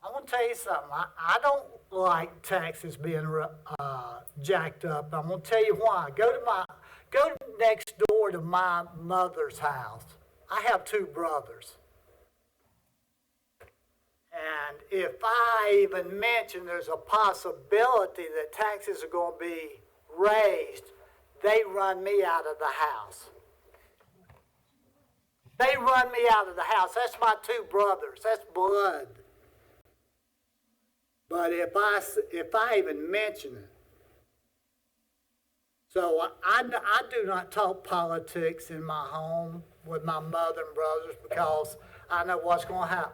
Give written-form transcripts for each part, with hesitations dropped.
I want to tell you something. I don't like taxes being jacked up. I'm going to tell you why. Go next door to my mother's house. I have two brothers. And if I even mention there's a possibility that taxes are going to be raised, they run me out of the house. They run me out of the house. That's my two brothers. That's blood. But if I even mention it, so I do not talk politics in my home with my mother and brothers because I know what's going to happen.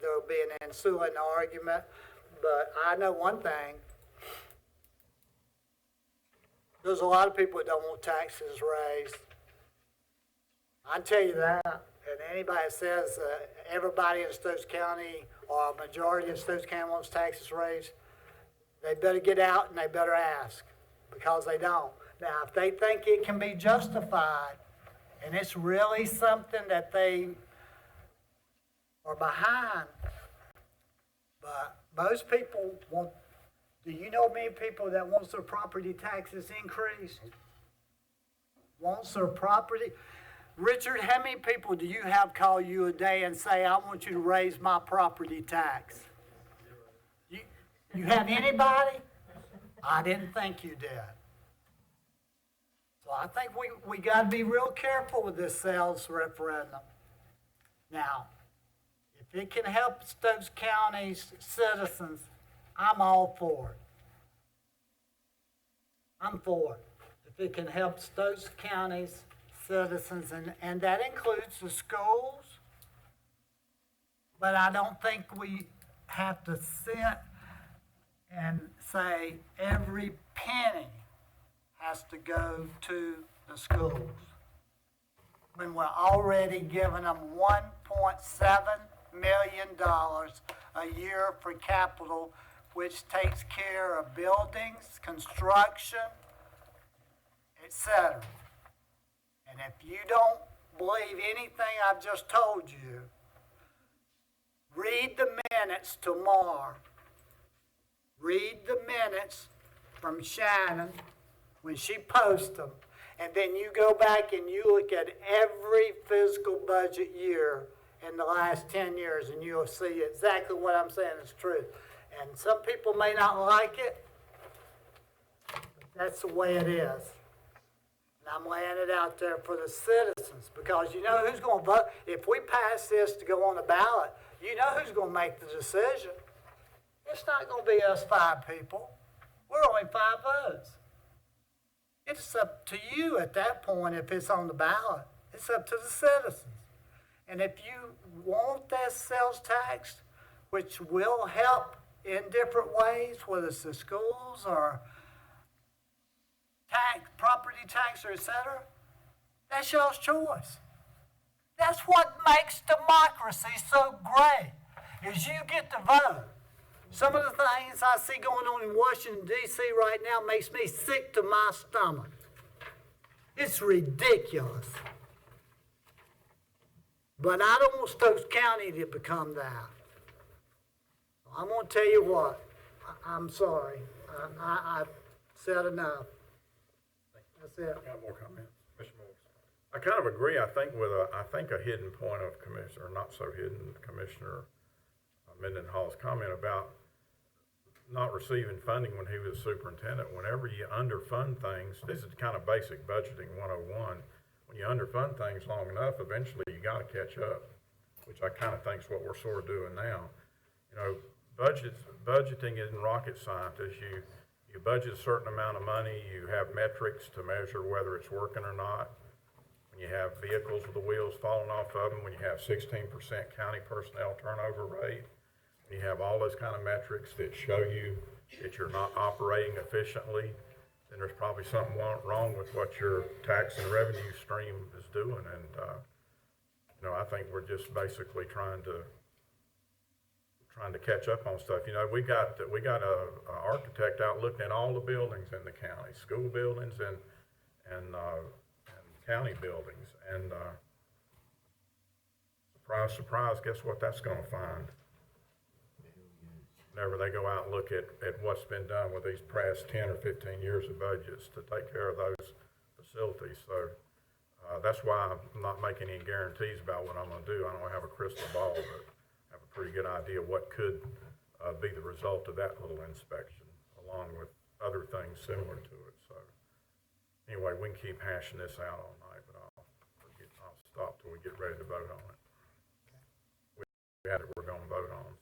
There'll be an ensuing argument, but I know one thing. There's a lot of people that don't want taxes raised. I can tell you that. And anybody that says everybody in Stokes County or a majority of Stokes County wants taxes raised, they better get out and they better ask, because they don't. Now, if they think it can be justified and it's really something that they are behind, but most people want, do you know many people that wants their property taxes increased? Wants their property? Richard, how many people do you have call you a day and say, I want you to raise my property tax? You have anybody? I didn't think you did. So I think we got to be real careful with this sales referendum. Now, if it can help Stokes County's citizens, I'm all for it. I'm for it. If it can help Stokes County's citizens, and that includes the schools, but I don't think we have to sit and say every penny has to go to the schools when we're already giving them $1.7 million a year for capital, which takes care of buildings, construction, etc. And if you don't believe anything I've just told you, read the minutes tomorrow. Read the minutes from Shannon when she posts them. And then you go back and you look at every fiscal budget year in the last 10 years, and you'll see exactly what I'm saying is true. And some people may not like it, but that's the way it is. And I'm laying it out there for the citizens, because you know who's going to vote. If we pass this to go on the ballot, you know who's going to make the decision. It's not going to be us 5 people. We're only 5 votes. It's up to you at that point if it's on the ballot. It's up to the citizens. And if you want that sales tax, which will help in different ways, whether it's the schools or property tax, or etc., that's y'all's choice. That's what makes democracy so great, is you get to vote. Some of the things I see going on in Washington, D.C. right now makes me sick to my stomach. It's ridiculous. But I don't want Stokes County to become that. I'm going to tell you what. I'm sorry. I've said enough. That's it. I got more comments. Mr. Morris. I kind of agree, I think, with a hidden point of Commissioner, not so hidden, Commissioner Mendenhall's comment about not receiving funding when he was superintendent. Whenever you underfund things, this is kind of basic budgeting 101. When you underfund things long enough, eventually you got to catch up, which I kind of think is what we're sort of doing now. You know, budgeting isn't rocket science. You budget a certain amount of money, you have metrics to measure whether it's working or not. When you have vehicles with the wheels falling off of them, when you have 16% county personnel turnover rate, when you have all those kind of metrics that show you that you're not operating efficiently, then there's probably something wrong with what your tax and revenue stream is doing. And you know, I think we're just basically trying to catch up on stuff. You know, we got a architect out looking at all the buildings in the county, school buildings and county buildings, and surprise, surprise, guess what that's going to find? whenever they go out and look at what's been done with these past 10 or 15 years of budgets to take care of those facilities. So that's why I'm not making any guarantees about what I'm going to do. I don't have a crystal ball, but I have a pretty good idea what could be the result of that little inspection, along with other things similar to it. So anyway, we can keep hashing this out all night, but I'll stop till we get ready to vote on it. We had it, we're going to vote on.